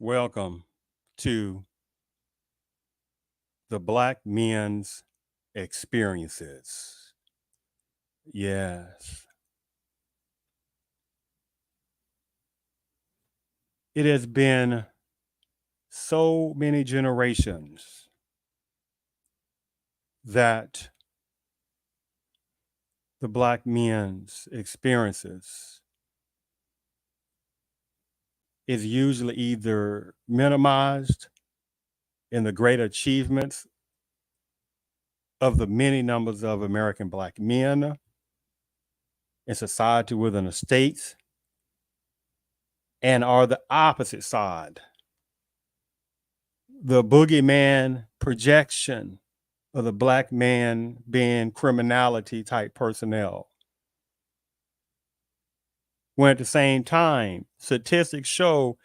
Welcome to the Black men's experiences. Yes, it has been so many generations that the Black men's experiences is usually either minimized in the great achievements of the many numbers of American Black men in society within the states, and are the opposite side, the boogeyman projection of the Black man being criminality type personnel. When at the same time, statistics show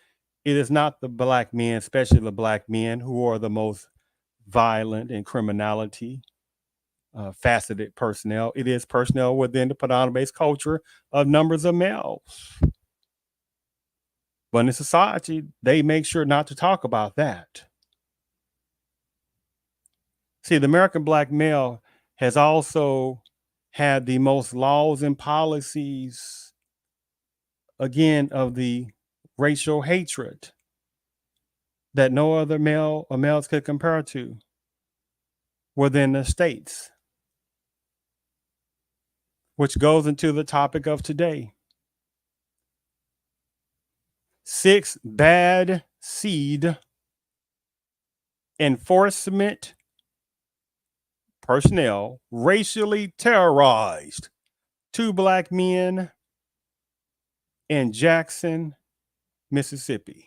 it is not the Black men, especially the Black men, who are the most violent in criminality, faceted personnel. It is personnel within the predominant based culture of numbers of males. But in society, they make sure not to talk about that. See, the American Black male has also had the most laws and policies, again, of the racial hatred that no other male or males could compare to within the states, which goes into the topic of today. 6 bad seed enforcement personnel racially terrorized 2 Black men in Jackson, Mississippi.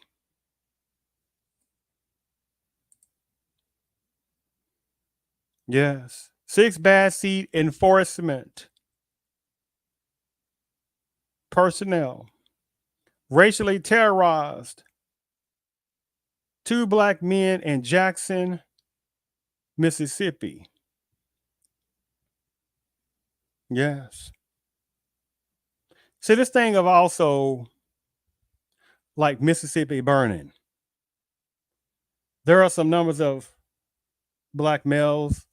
Yes. 6 bad seed enforcement personnel racially terrorized 2 Black men in Jackson, Mississippi. Yes. See, this thing of also like Mississippi burning. There are some numbers of Black males,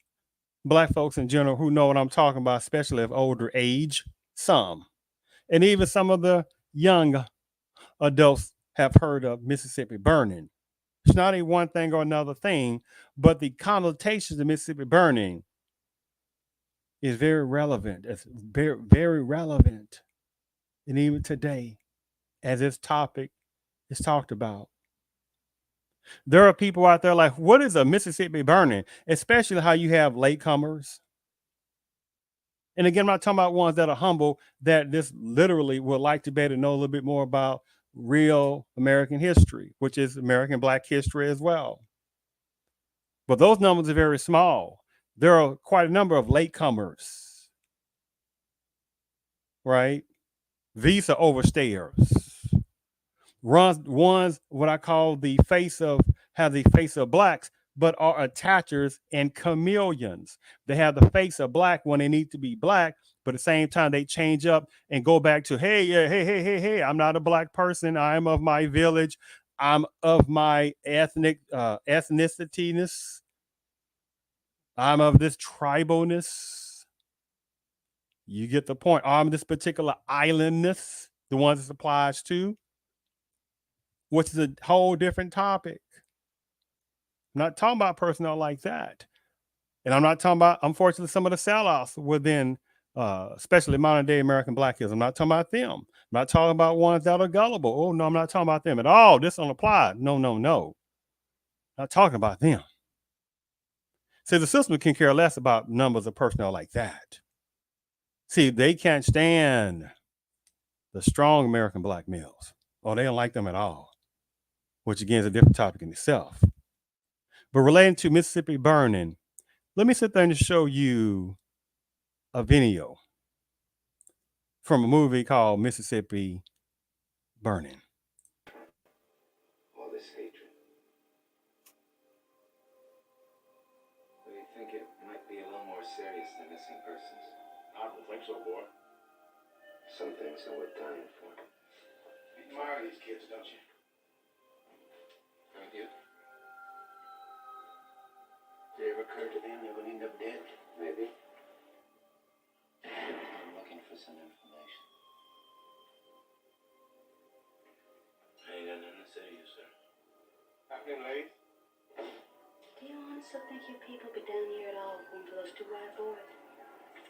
Black folks in general, who know what I'm talking about, especially of older age, some. And even some of the young adults have heard of Mississippi burning. It's not a one thing or another thing, but the connotations of Mississippi burning is very relevant. It's very, very relevant. And even today, as this topic is talked about, there are people out there like, what is a Mississippi burning? Especially how you have latecomers. And again, I'm not talking about ones that are humble, that just literally would like to be able to know a little bit more about real American history, which is American Black history as well. But those numbers are very small. There are quite a number of latecomers, right? Visa overstayers. Ones what I call the face of, have the face of blacks, but are attachers and chameleons. They have the face of black when they need to be black, but at the same time they change up and go back to, hey, yeah, hey, I'm not a black person. I am of my village. I'm of my ethnicityness. I'm of this tribalness. You get the point. I'm this particular islandness, the ones it applies to, which is a whole different topic. I'm not talking about personnel like that. And I'm not talking about, unfortunately, some of the sellouts within, especially modern day American Blackism. I'm not talking about them. I'm not talking about ones that are gullible. Oh, no, I'm not talking about them at all. This don't apply. No. Not talking about them. See, the system can care less about numbers of personnel like that. See, they can't stand the strong American Black males. Oh, they don't like them at all, which again is a different topic in itself. But relating to Mississippi burning, let me sit there and show you a video from a movie called Mississippi Burning. All this hatred. Do you think it might be a little more serious than missing persons? I don't think so, boy. Some things are worth dying for. You admire these kids, don't you? occurred to them they would end up dead? Maybe. I'm looking for some information. I ain't got nothing to say to you, sir. Happening, ladies? Do you honestly think you people be down here at all looking for those two white boys?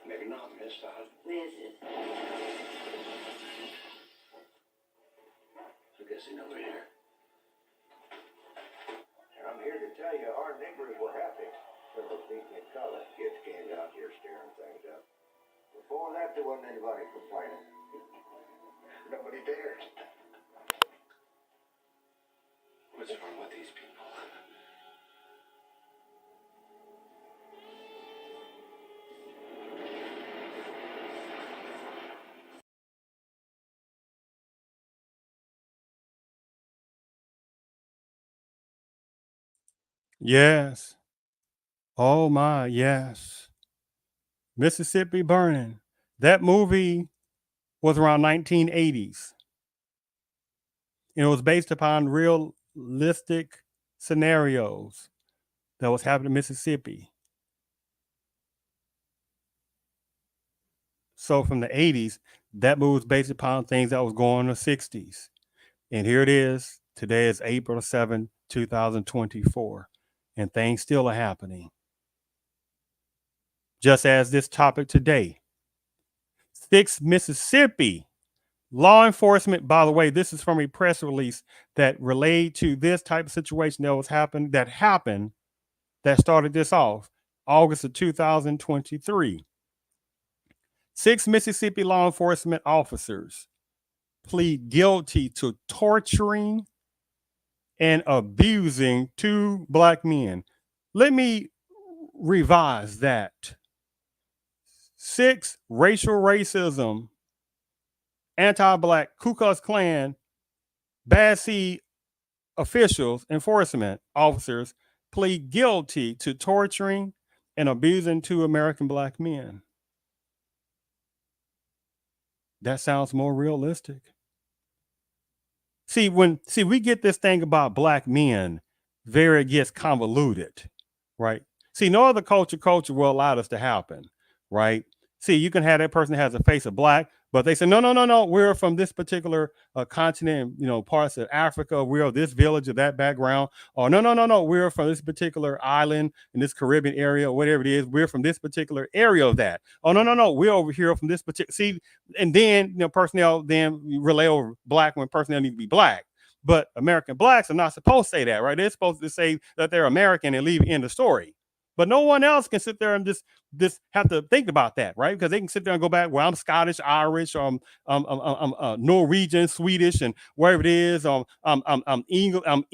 Maybe not, miss. This is. I guess they know we're here. I'm here to tell you our neighbors were happy. Several people in color, kids came out here stirring things up. Before that, there wasn't anybody complaining. Nobody dared. What's wrong with these people? Yes. Oh my, yes. Mississippi Burning. That movie was around 1980s. And it was based upon realistic scenarios that was happening in Mississippi. So from the 80s, that movie was based upon things that was going on in the 60s. And here it is. Today is April 7, 2024. And things still are happening. Just as this topic today. 6 Mississippi law enforcement, by the way, this is from a press release that relayed to this type of situation that happened that started this off August of 2023. 6 Mississippi law enforcement officers plead guilty to torturing and abusing 2 black men. Let me revise that. 6 racial racism, anti-black Ku Klux Klan, bad seed officials, enforcement officers plead guilty to torturing and abusing 2 American black men. That sounds more realistic. See, we get this thing about black men, it gets convoluted, right? See, no other culture will allow this to happen, right? See, you can have that person that has a face of black, but they say, no, we're from this particular continent, parts of Africa, we're of this village or that background, or no, we're from this particular island in this Caribbean area, or whatever it is, we're from this particular area of that. Oh, no, we're over here from this particular, see, and then, personnel then relay over black when personnel need to be black. But American blacks are not supposed to say that, right? They're supposed to say that they're American and leave in the story. But no one else can sit there and just have to think about that, right? Because they can sit there and go back, well, I'm Scottish, Irish, Norwegian, Swedish, and wherever it is, I'm English, I'm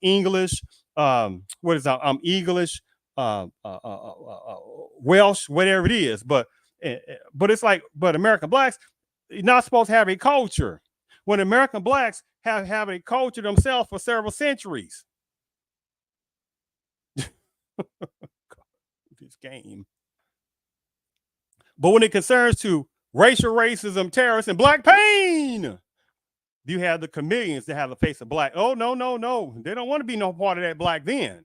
English, I'm English, Welsh, whatever it is. But it's like, but American blacks, you're not supposed to have a culture. When American blacks have a culture themselves for several centuries. This game. But when it concerns to racial racism, terrorists, and black pain, you have the chameleons that have the face of black. Oh, no. They don't want to be no part of that black then.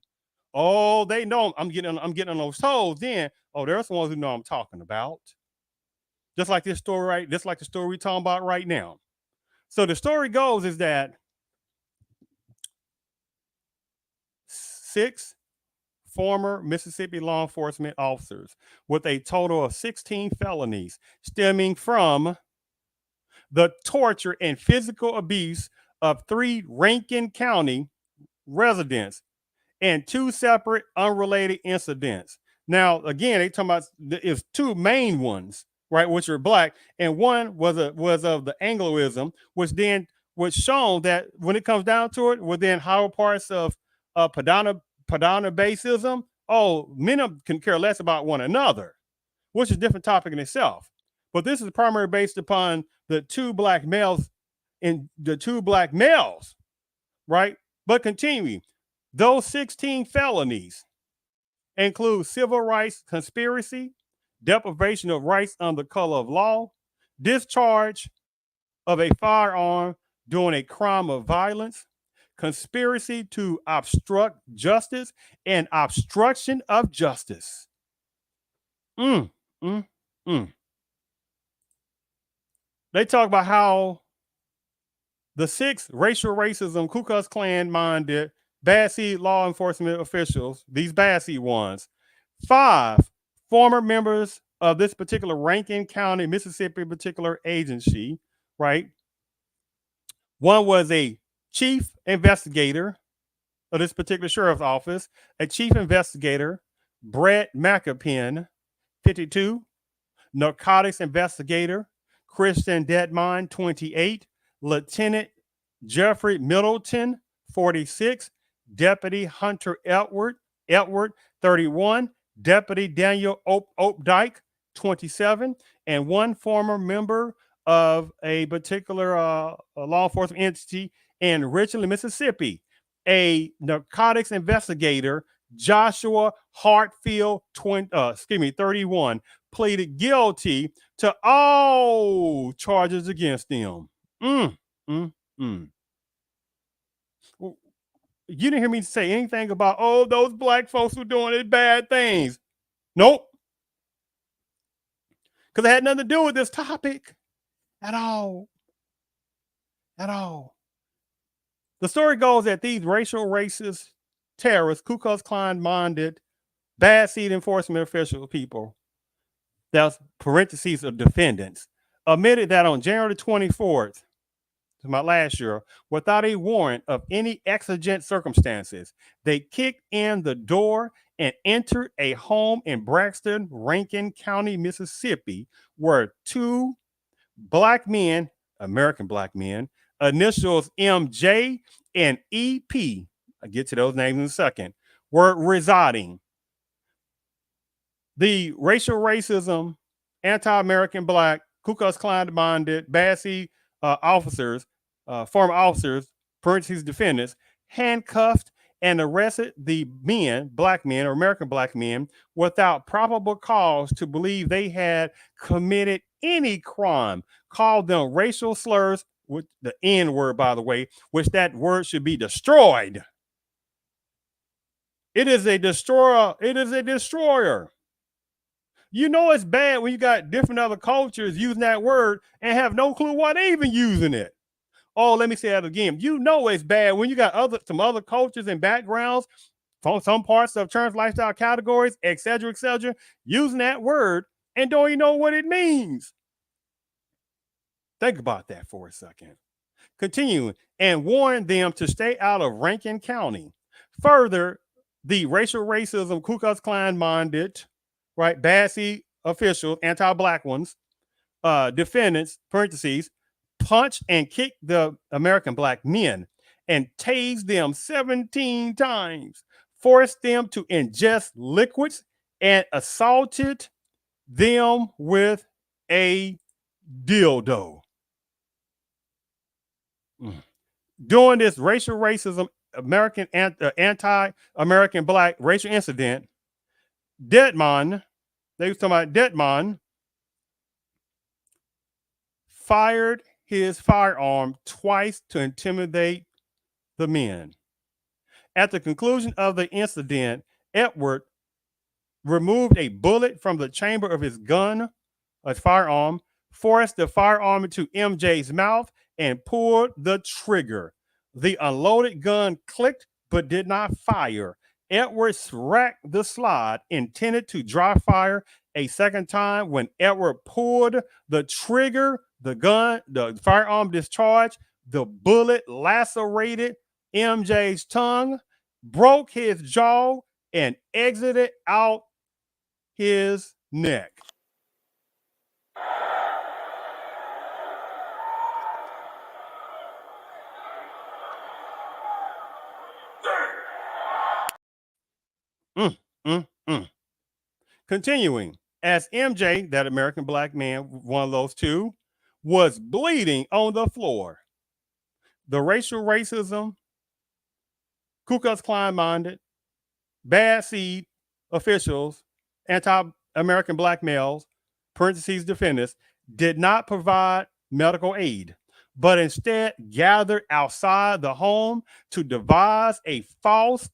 Oh, they know I'm getting on those toes then. Oh, there's the ones who know I'm talking about. Just like this story, right? Just like the story we're talking about right now. So the story goes is that 6 former Mississippi law enforcement officers with a total of 16 felonies stemming from the torture and physical abuse of 3 Rankin County residents and 2 separate unrelated incidents. Now, again, they talking about it's 2 main ones, right, which are black, and one was of the Angloism, which then was shown that when it comes down to it, within higher parts of Padana-basism, men can care less about one another, which is a different topic in itself. But this is primarily based upon the 2 black males right? But continuing, those 16 felonies include civil rights conspiracy, deprivation of rights under color of law, discharge of a firearm during a crime of violence, conspiracy to obstruct justice, and obstruction of justice. Mm, mm, mm. They talk about how the 6 racial racism, Ku Klux Klan minded, bad seed law enforcement officials, these bad seed ones, 5 former members of this particular Rankin County, Mississippi particular agency, right? One was a chief investigator of this particular sheriff's office, a chief investigator, Brett McApin, 52, narcotics investigator, Christian Detmon, 28, Lieutenant Jeffrey Middleton, 46, Deputy Hunter Edward, 31, Deputy Daniel Opdyke, 27, and one former member of a particular law enforcement entity in Richland, Mississippi, a narcotics investigator, Joshua Hartfield, 31, pleaded guilty to all charges against them. Mm, mm, mm. You didn't hear me say anything about, oh, those black folks were doing these bad things. Nope. Because it had nothing to do with this topic at all. At all. The story goes that these racial racist terrorists, Ku Klux Klan minded, bad seed enforcement official people, that's parentheses of defendants, admitted that on January 24th, my last year, without a warrant of any exigent circumstances, they kicked in the door and entered a home in Braxton, Rankin County, Mississippi, where 2 black men, American black men, initials MJ and EP, I'll get to those names in a second, were residing. The racial racism, anti-American black, Ku Klux Klan minded, bad seed officers, former officers, parentheses defendants, handcuffed and arrested the men, black men or American black men, without probable cause to believe they had committed any crime, called them racial slurs, with the N word, by the way, which that word should be destroyed. It is a destroyer. It is a destroyer. You know it's bad when you got different other cultures using that word and have no clue why they even using it. Oh, let me say that again. You know it's bad when you got some other cultures and backgrounds from some parts of trans lifestyle categories, etc., using that word and don't even know what it means. Think about that for a second. Continuing, and warn them to stay out of Rankin County. Further, the racial racism, Ku Klux Klan minded, right, bad seed officials, anti-black ones, defendants, parentheses, punched and kicked the American black men and tased them 17 times, forced them to ingest liquids, and assaulted them with a dildo. During this racial racism, American anti-American black racial incident, Detmon, they was talking about Detmon, fired his firearm twice to intimidate the men. At the conclusion of the incident, Edward removed a bullet from the chamber of his gun, a firearm, forced the firearm into MJ's mouth, and pulled the trigger. The unloaded gun clicked but did not fire. Edward racked the slide, intended to dry fire a second time. When Edward pulled the trigger, the firearm discharged, the bullet lacerated MJ's tongue, broke his jaw, and exited out his neck. Continuing, as MJ, that American black man, one of those 2, was bleeding on the floor, the racial racism, Ku Klux Klan minded, bad seed officials, anti-American black males, parentheses defendants, did not provide medical aid. but instead gathered outside the home to devise a false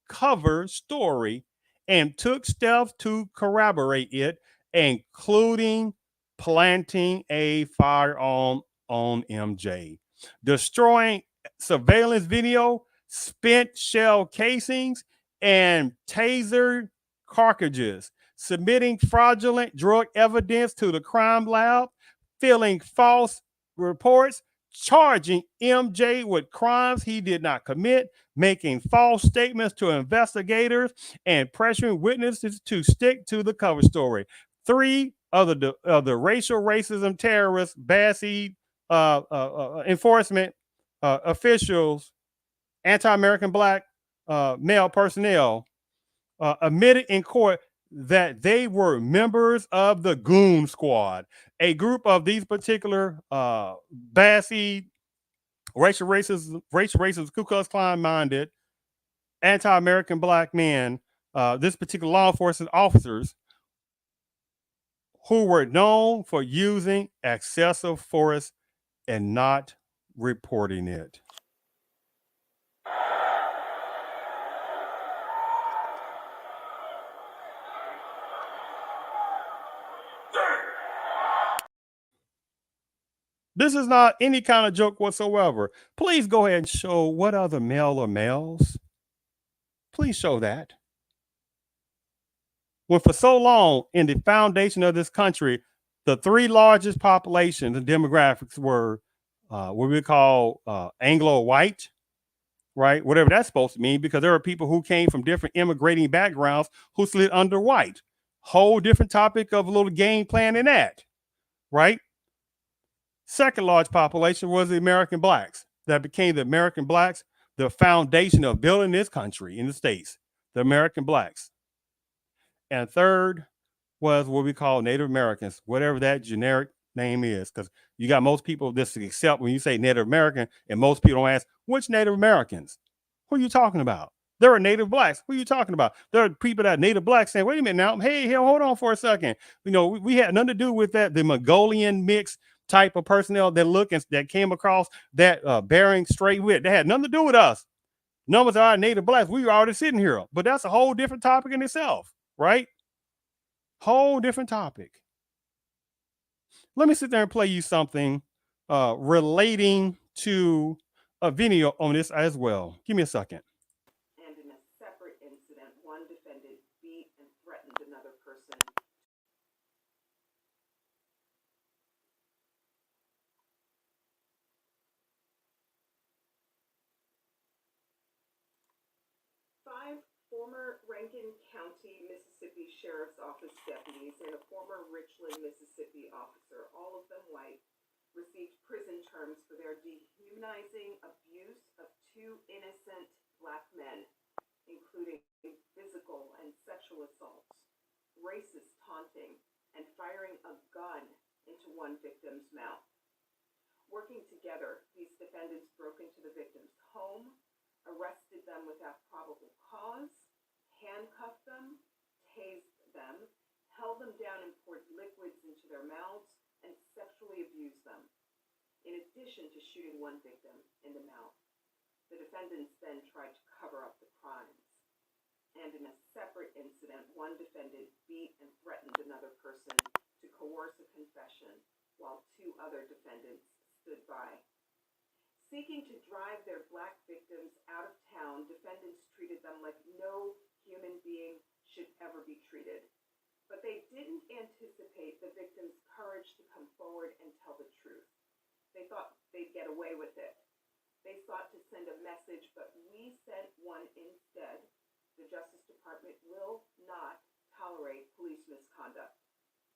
cover story and took steps to corroborate it, including planting a firearm on MJ, destroying surveillance video, spent shell casings, and taser cartridges, submitting fraudulent drug evidence to the crime lab, filling false reports, charging MJ with crimes he did not commit, making false statements to investigators, and pressuring witnesses to stick to the cover story. Three of the racial racism terrorists, bad seed enforcement officials, anti-American black male personnel, admitted in court that they were members of the Goon Squad, a group of these particular bad seed racial racist, Ku Klux Klan minded, anti-American black men, this particular law enforcement officers, who were known for using excessive force and not reporting it. This is not any kind of joke whatsoever. Please go ahead and show what other male or males. Please show that. When for so long in the foundation of this country, the three largest populations and demographics were what we call Anglo-white, right? Whatever that's supposed to mean, because there are people who came from different immigrating backgrounds who slid under white. Whole different topic of a little game plan in that, right? Second large population was the American blacks. That became the American blacks, the foundation of building this country in the States, the American blacks. And third was what we call Native Americans, whatever that generic name is, because you got most people just accept when you say Native American, and most people don't ask, which Native Americans? Who are you talking about? There are Native blacks. Who are you talking about? There are people that are Native blacks saying, wait a minute now, hey, hold on for a second. You know, we had nothing to do with that, the Mongolian mix type of personnel that came across that Bering Strait with. That had nothing to do with us. Numbers are Native blacks. We were already sitting here, but that's a whole different topic in itself, right? Whole different topic. Let me sit there and play you something relating to a video on this as well. Give me a second. And in a separate incident, one defendant beat and threatened another person. Five former Rankin County, Mississippi Sheriff's Office deputies and a former Richland, Mississippi officer, all of them white, received prison terms for their dehumanizing abuse of two innocent black men, including physical and sexual assaults, racist taunting, and firing a gun into one victim's mouth. Working together, these defendants broke into the victim's home, arrested them without probable cause, handcuffed them, tased them, held them down and poured liquids into their mouths, and sexually abused them, in addition to shooting one victim in the mouth. The defendants then tried to cover up the crimes. And in a separate incident, one defendant beat and threatened another person to coerce a confession, while two other defendants stood by. Seeking to drive their black victims out of town, defendants treated them like no human being should ever be treated. But they didn't anticipate the victims' courage to come forward and tell the truth. They thought they'd get away with it. They sought to send a message, but we sent one instead. The Justice Department will not tolerate police misconduct.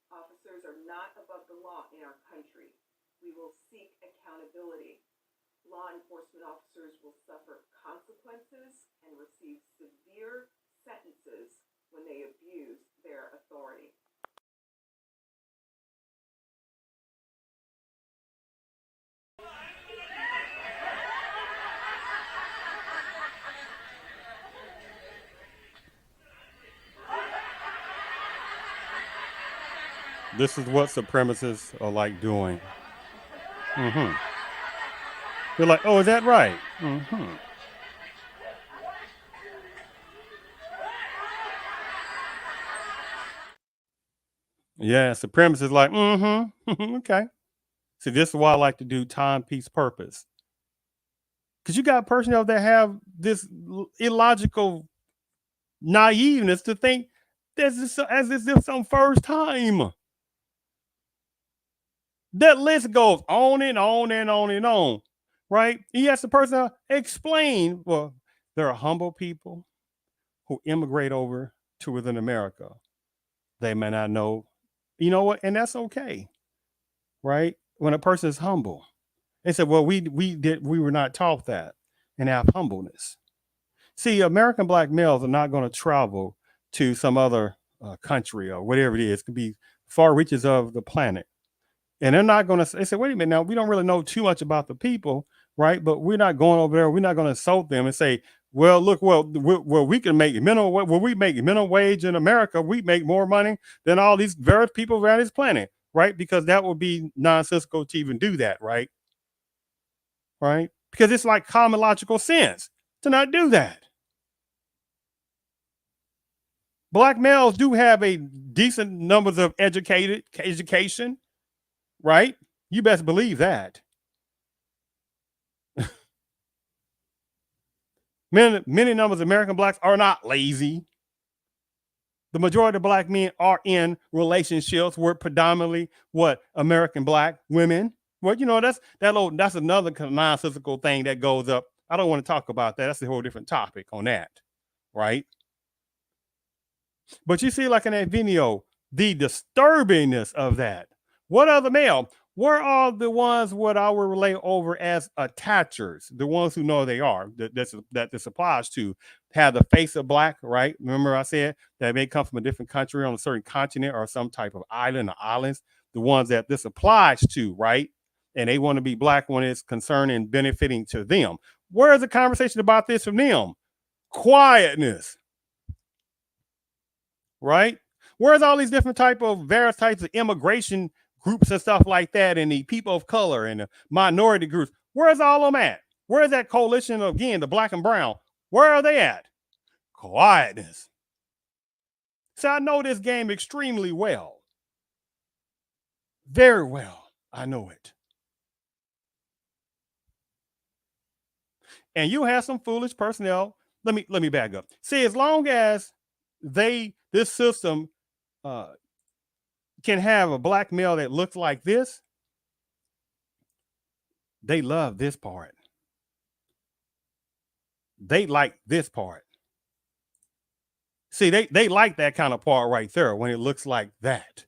Officers are not above the law in our country. We will seek accountability. Law enforcement officers will suffer consequences and receive severe sentences when they abuse their authority. This is what supremacists are like doing. They're like, oh, is that right? Mm-hmm. Yeah, supremacists is like, mm-hmm. Okay. See, this is why I like to do time, peace, purpose. Because you got personnel that have this illogical naiveness to think this is as if this some first time. That list goes on and on and on and on, right? You ask the person explain. Well, there are humble people who immigrate over to within America. They may not know, you know what, and that's okay, right? When a person is humble, they said, "Well, we were not taught that and have humbleness." See, American black males are not going to travel to some other country or whatever it is. It could be far reaches of the planet. And they're not going to, they say, wait a minute, now we don't really know too much about the people, right? But we're not going over there. We're not going to insult them and say, well, look, well, we can make minimum, well, we make minimum wage in America. We make more money than all these various people around this planet, right? Because that would be nonsensical to even do that, right? Right? Because it's like common logical sense to not do that. Black males do have a decent numbers of education, right? You best believe that. Many numbers of American blacks are not lazy. The majority of black men are in relationships with predominantly what American black women. Well, you know, that's another nonsensical thing that goes up. I don't want to talk about that. That's a whole different topic on that, right? But you see, like in that video, the disturbingness of that. What other male? Where are the ones what I will relate over as attachers? The ones who know they are that this applies to have the face of black, right? Remember I said that may come from a different country on a certain continent or some type of island or islands. The ones that this applies to, right? And they want to be black when it's concerning and benefiting to them. Where is the conversation about this from them? Quietness, right? Where's all these different type of various types of immigration groups and stuff like that, and the people of color and the minority groups? Where's all of them at? Where's that coalition of, again, the black and brown? Where are they at? Quietness. So I know this game extremely well. Very well. I know it. And you have some foolish personnel. Let me back up. See, as long as this system can have a black male that looks like this, they love this part. They like this part. See, they like that kind of part right there when it looks like that.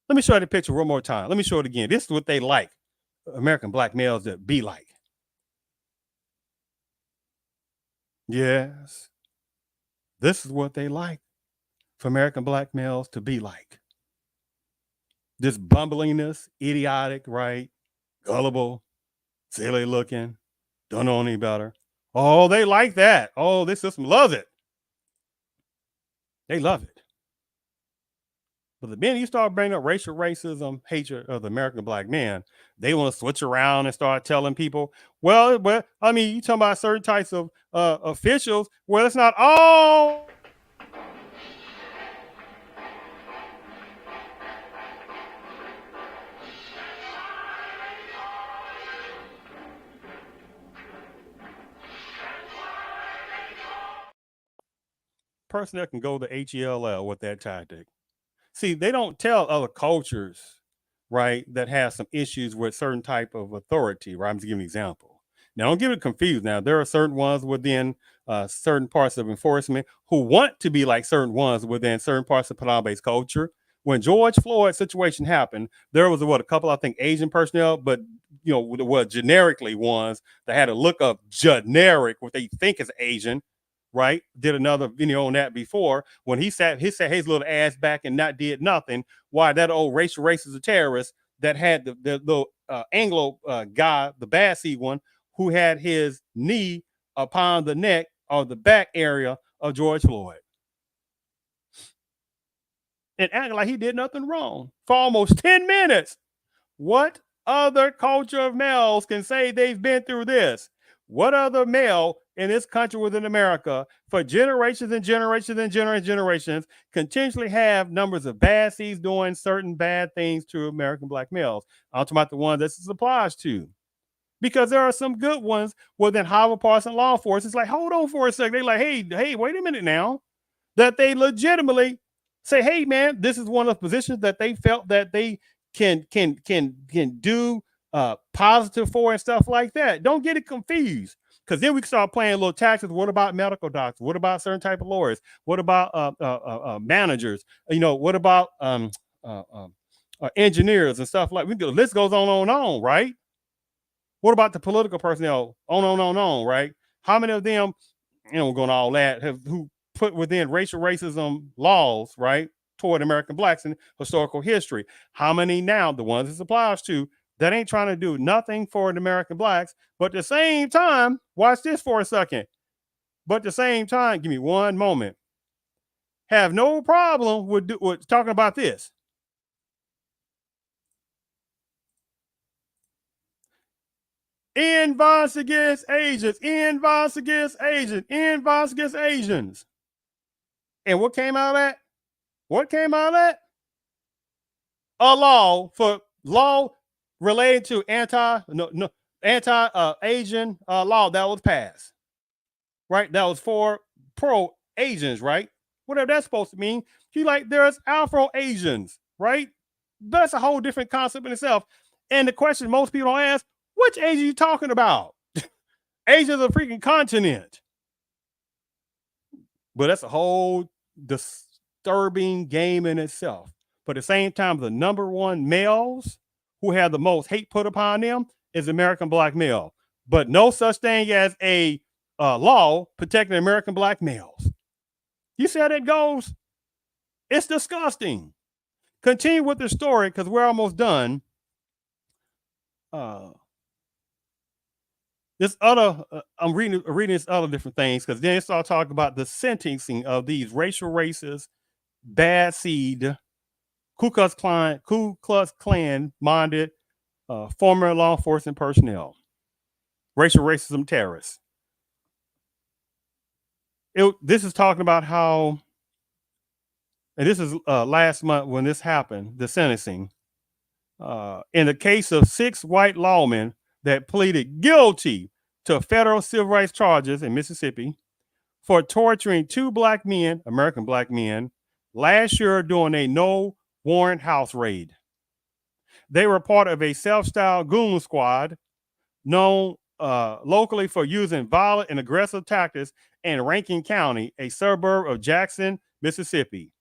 Let me show you the picture one more time. Let me show it again. This is what they like American black males to be like. Yes, this is what they like for American black males to be like. This bumblingness, idiotic, right? Gullible, silly looking, don't know any better. Oh, they like that. Oh, this system loves it. They love it. But the minute you start bringing up racial racism, hatred of the American black man, they want to switch around and start telling people, well, I mean, you talking about certain types of officials. Well, it's not all. Person that can go to HELL with that tactic. See, they don't tell other cultures, right, that have some issues with certain type of authority, right? I'm just giving an example. Now, don't get it confused. Now, there are certain ones within certain parts of enforcement who want to be like certain ones within certain parts of Panama-based culture. When George Floyd situation happened, there was a couple, I think, Asian personnel, but you know, what generically ones that had a look of generic, what they think is Asian, right? Did another video on that before when he sat his little ass back and not did nothing. Why that old racial racist terrorist that had the Anglo guy, the bad seed one, who had his knee upon the neck or the back area of George Floyd and acting like he did nothing wrong for almost 10 minutes. What other culture of males can say they've been through this? What other male in this country within America for generations and generations and generations continuously have numbers of bad seeds doing certain bad things to American black males? I'm talking about the one this applies to. Because there are some good ones within Howard Parson law enforcement. It's like, hold on for a second. They're like, hey, wait a minute now. That they legitimately say, hey, man, this is one of the positions that they felt that they can do positive for and stuff like that. Don't get it confused. Because then we can start playing little tactics. What about medical doctors? What about certain type of lawyers? What about managers? What about engineers and stuff like? The list goes on, right? What about the political personnel? On, right? How many of them, we're going all that, who put within racial racism laws, right, toward American blacks in historical history? How many now, the ones this applies to, that ain't trying to do nothing for the American blacks, but at the same time, watch this for a second, but at the same time, give me one moment, have no problem with talking about this. In violence against Asians, in violence against Asians, in violence against Asians. And what came out of that? What came out of that? A law related to anti-Asian law that was passed. Right? That was for pro-Asians, right? Whatever that's supposed to mean. There's Afro-Asians, right? That's a whole different concept in itself. And the question most people don't ask, which Asia are you talking about? Asia's a freaking continent. But that's a whole disturbing game in itself. But at the same time, the number one males who have the most hate put upon them is American black male. But no such thing as a law protecting American black males. You see how that goes? It's disgusting. Continue with the story because we're almost done. This other, I'm reading this other different things because then it start talking about the sentencing of these racial racist, bad seed, Ku Klux Klan minded former law enforcement personnel, racial racism terrorists. This is talking about how, and this is last month when this happened, the sentencing. In the case of 6 white lawmen that pleaded guilty to federal civil rights charges in Mississippi for torturing 2 black men, American black men, last year during a no warrant house raid. They were part of a self-styled goon squad known locally for using violent and aggressive tactics in Rankin County, a suburb of Jackson, Mississippi.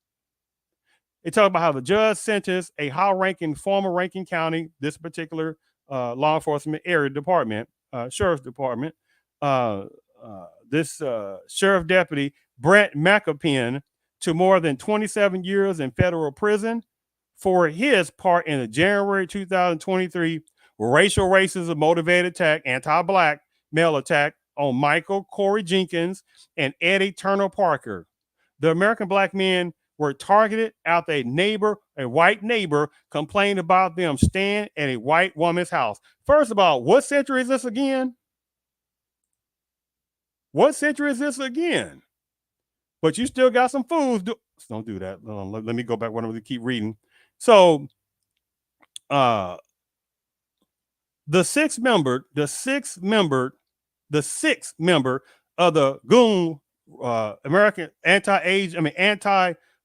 They talk about how the judge sentenced a high-ranking former Rankin County, this particular law enforcement area department, sheriff's department, this sheriff deputy, Brent McApin, to more than 27 years in federal prison for his part in the January 2023 racial racism motivated attack, anti-black male attack on Michael Corey Jenkins and Eddie Turner Parker. The American black men were targeted after a white neighbor complained about them staying at a white woman's house. First of all, what century is this again? What century is this again? But you still got some fools. Don't do that. Let me go back. I'm going to keep reading. So, the sixth member of the goon American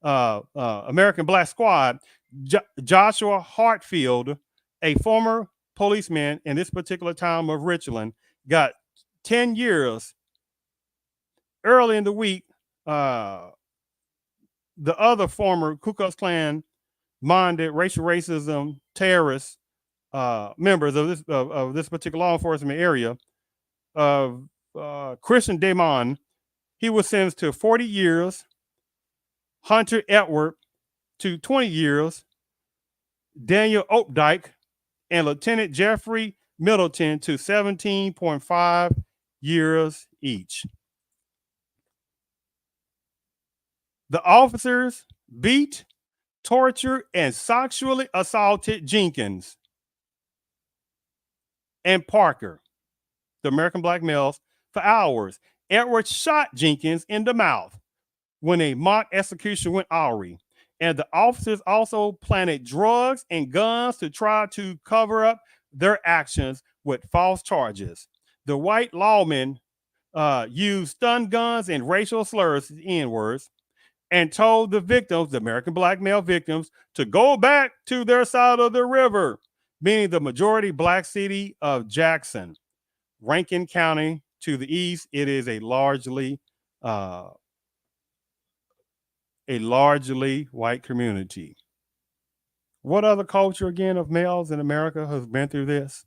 American Black Squad, Joshua Hartfield, a former policeman in this particular town of Richland, got 10 years. Early in the week, the other former Ku Klux Klan minded racial racism terrorist members of this particular law enforcement area, of Christian Damon, he was sentenced to 40 years. Hunter Edward to 20 years. Daniel Opdyke and Lieutenant Jeffrey Middleton to 17.5 years each. The officers beat, tortured, and sexually assaulted Jenkins. and Parker, the American black males, for hours. Edward shot Jenkins in the mouth when a mock execution went awry. And the officers also planted drugs and guns to try to cover up their actions with false charges. The white lawmen used stun guns and racial slurs, N-words, and told the victims, the American black male victims, to go back to their side of the river, meaning the majority black city of Jackson, Rankin County to the east. It is uh, a largely white community. What other culture again of males in America has been through this?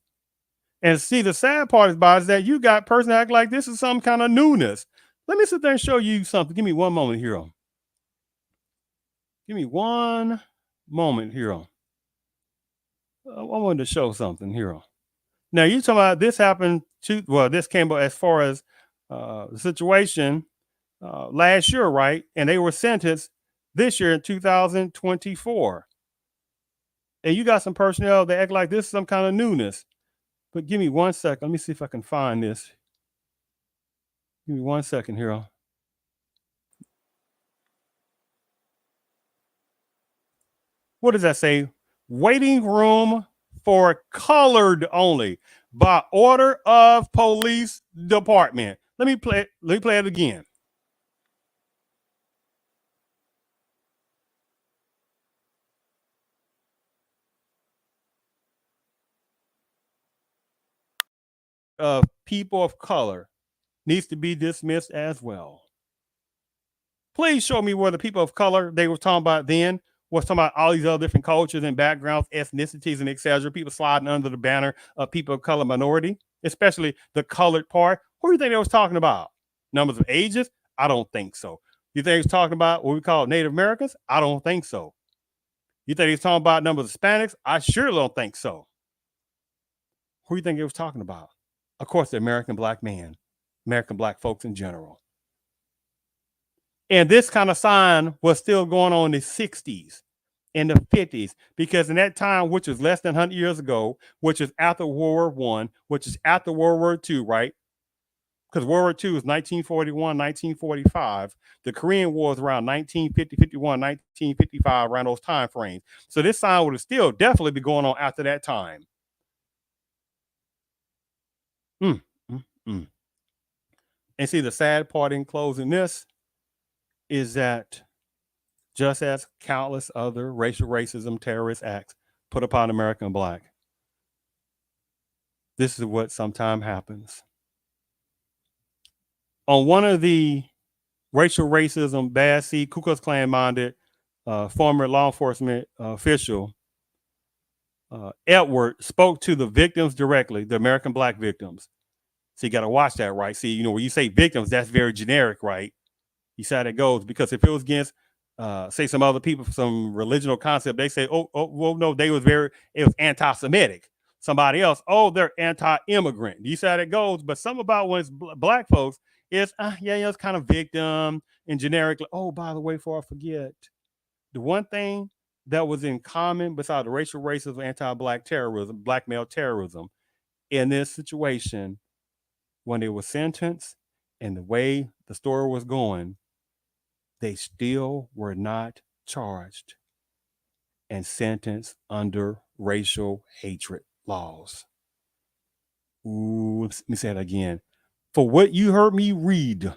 And see, the sad part about it is that you got person act like this is some kind of newness. Let me sit there and show you something. Give me one moment here. Give me one moment here. I wanted to show something here. Now you talking about this happened to, well, this came up as far as the situation last year, right? And they were sentenced this year in 2024. And you got some personnel that act like this is some kind of newness. But give me 1 second. Let me see if I can find this. Give me 1 second here. What does that say? Waiting room for colored only by order of police department. Let me play it again. People of color needs to be dismissed as well. Please show me where the people of color they were talking about then was talking about all these other different cultures and backgrounds, ethnicities, and etc. People sliding under the banner of people of color minority, especially the colored part. Who do you think they was talking about? Numbers of ages? I don't think so. You think he's talking about what we call Native Americans? I don't think so. You think he's talking about numbers of Hispanics? I sure don't think so. Who do you think he was talking about? Of course, the American black man, American black folks in general. And this kind of sign was still going on in the 60s, in the 50s, because in that time, which was less than 100 years ago, which is after World War I, which is after World War II, right? Because World War II is 1941, 1945. The Korean War is around 1950, 51, 1955, around those time frames. So this sign would have still definitely be going on after that time. Mm, mm, mm. And see, the sad part in closing this is that just as countless other racial racism terrorist acts put upon American black, this is what sometimes happens. On one of the racial racism bad seed Ku Klux Klan minded former law enforcement official, Edward spoke to the victims directly, the American black victims. So you got to watch that, right? See, when you say victims, that's very generic, right? You see how that goes, because if it was against say some other people, some religious concept, they say, oh, well, no, it was anti-Semitic. Somebody else, oh, they're anti-immigrant. You see how that goes. But some about when it's black folks, it's it's kind of victim and generic. Oh, by the way, before I forget, the one thing that was in common besides the racial racism, anti-black terrorism, black male terrorism, in this situation, when they were sentenced and the way the story was going, they still were not charged and sentenced under racial hatred laws. Ooh, let me say that again. For what you heard me read,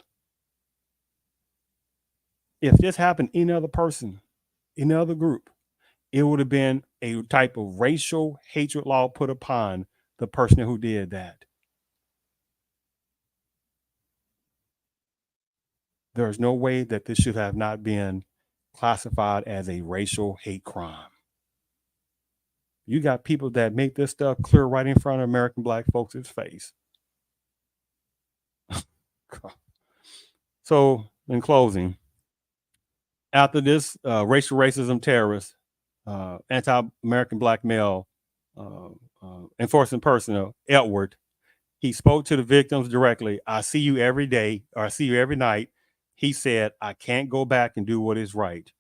if this happened any other person, any other group, it would have been a type of racial hatred law put upon the person who did that. There's no way that this should have not been classified as a racial hate crime. You got people that make this stuff clear right in front of American black folks' face. So, in closing, after this racial racism terrorist, anti-American black male enforcement personnel, Edward, he spoke to the victims directly. I see you every day, or I see you every night. He said, I can't go back and do what is right.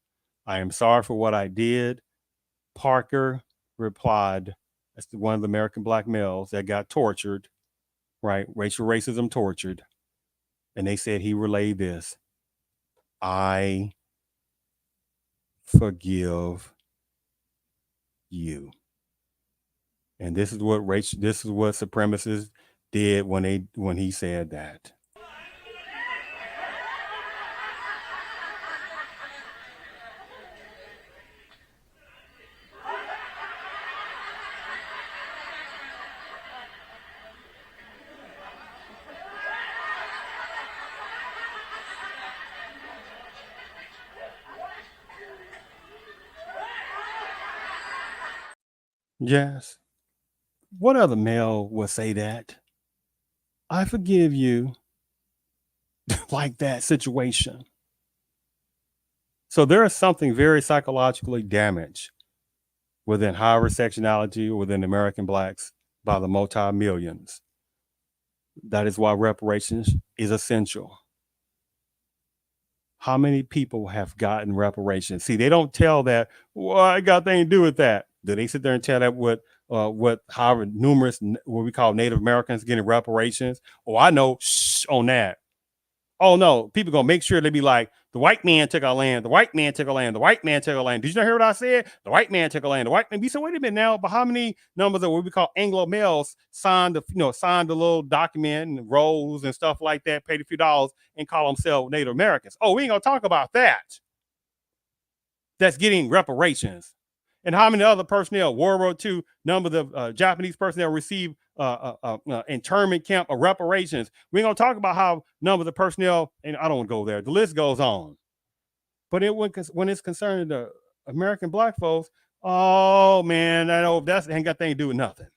I am sorry for what I did. Parker replied, That's one of the American black males that got tortured, right? Racial racism tortured. And they said he relayed this: I forgive you. And this is what supremacists did when he said that. Yes. What other male would say that? I forgive you. Like that situation. So there is something very psychologically damaged within higher sectionality within American blacks by the multi-millions. That is why reparations is essential. How many people have gotten reparations? See, they don't tell that. Well, I got nothing to do with that. Do they sit there and tell that what however numerous what we call Native Americans getting reparations? Oh, I know on that. Oh no, people gonna make sure they be like, the white man took our land, the white man took our land, the white man took our land. Did you not hear what I said? The white man took our land, the white man. We said, wait a minute now, but how many numbers of what we call Anglo males signed the little document and rolls and stuff like that, paid a few dollars and call themselves Native Americans? Oh, we ain't gonna talk about that. That's getting reparations. And how many other personnel, World War II, numbers of Japanese personnel received internment camp or reparations. We ain't gonna talk about how numbers of personnel, and I don't want to go there. The list goes on. But when it's concerned the American black folks, oh man, that ain't got anything to do with nothing.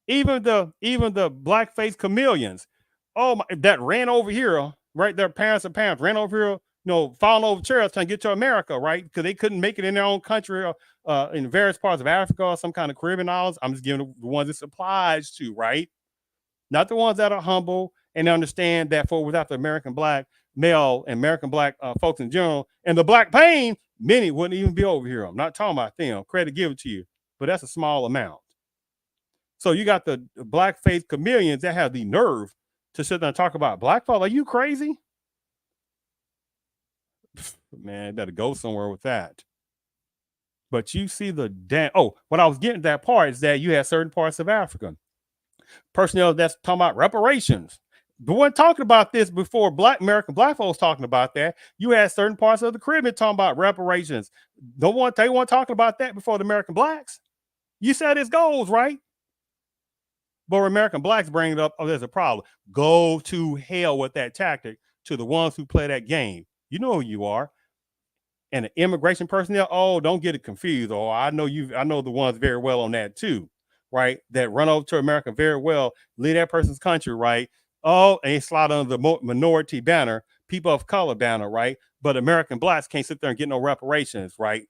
Even the blackface chameleons, that ran over here, right? Their parents ran over here, falling over chairs trying to get to America, right? Because they couldn't make it in their own country or in various parts of Africa or some kind of Caribbean islands. I'm just giving the ones this applies to, right? Not the ones that are humble and understand that without the American black male and American black folks in general and the black pain, many wouldn't even be over here. I'm not talking about them. Credit given to you, but that's a small amount. So you got the blackface chameleons that have the nerve to sit there and talk about black folk. Are you crazy? Man, better go somewhere with that. But you see what I was getting to that part is that you had certain parts of Africa, personnel that's talking about reparations. But when talking about this before American black folks talking about that, you had certain parts of the Caribbean talking about reparations. They weren't talking about that before the American blacks. You said it's goals, right? But American blacks bring it up. Oh, there's a problem. Go to hell with that tactic to the ones who play that game. You know who you are. And the immigration personnel, don't get it confused. I know the ones very well on that too, right? That run over to America very well, leave that person's country, right? And they slide under the minority banner, people of color banner, right? But American blacks can't sit there and get no reparations, right?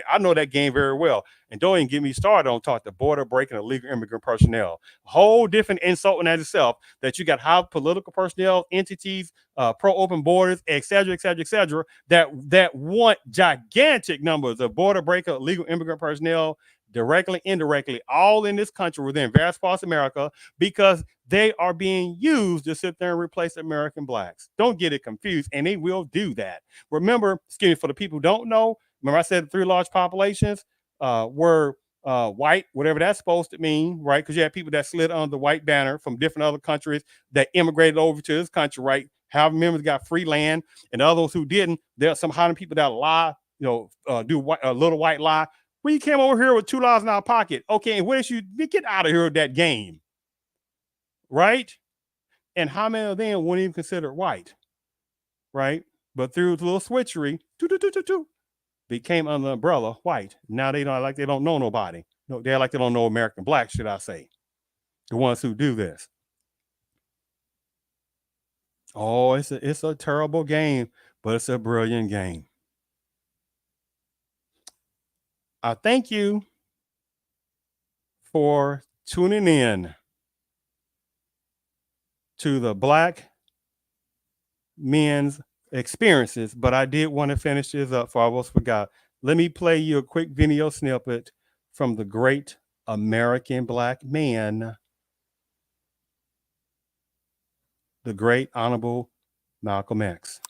I know that game very well. And don't even get me started on talk the border breaking illegal immigrant personnel. A whole different insult in itself that you got high political personnel, entities, pro-open borders, et cetera, that want gigantic numbers of border breaker, illegal immigrant personnel, directly, indirectly, all in this country within various parts of America, because they are being used to sit there and replace American blacks. Don't get it confused, and they will do that. Remember, for the people who don't know, remember I said 3 large populations were white, whatever that's supposed to mean, right? Because you had people that slid under the white banner from different other countries that immigrated over to this country, right? However, members got free land, and others who didn't. There are some people that lie, do a little white lie. We came over here with $2 in our pocket. Okay, and where should you get out of here with that game? Right? And how many of them weren't even considered white? Right? But through the little switchery, became under the umbrella white. Now they don't know nobody. No, they're like they don't know American blacks, should I say. The ones who do this. Oh, it's a terrible game, but it's a brilliant game. I thank you for tuning in to the Black men's experiences, but I did want to finish this up, for I almost forgot. Let me play you a quick video snippet from the great American black man, the great Honorable Malcolm X.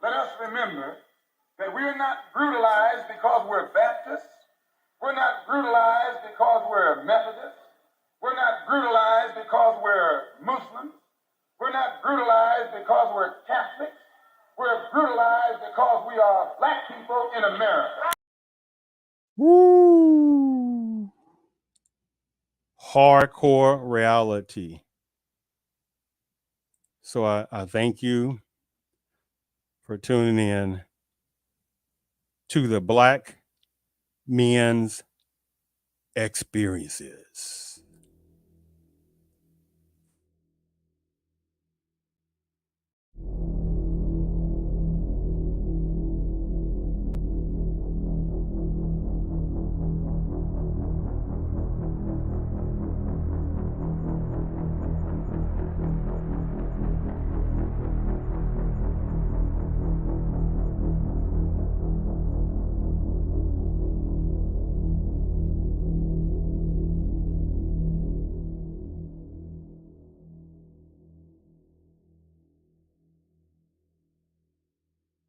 Let us remember that we are not brutalized because we're Baptists. We're not brutalized because we're Methodists. We're not brutalized because we're Muslims. We're not brutalized because we're Catholics. We're brutalized because we are black people in America. Woo! Hardcore reality. So I thank you for tuning in to the Black Men's Experiences.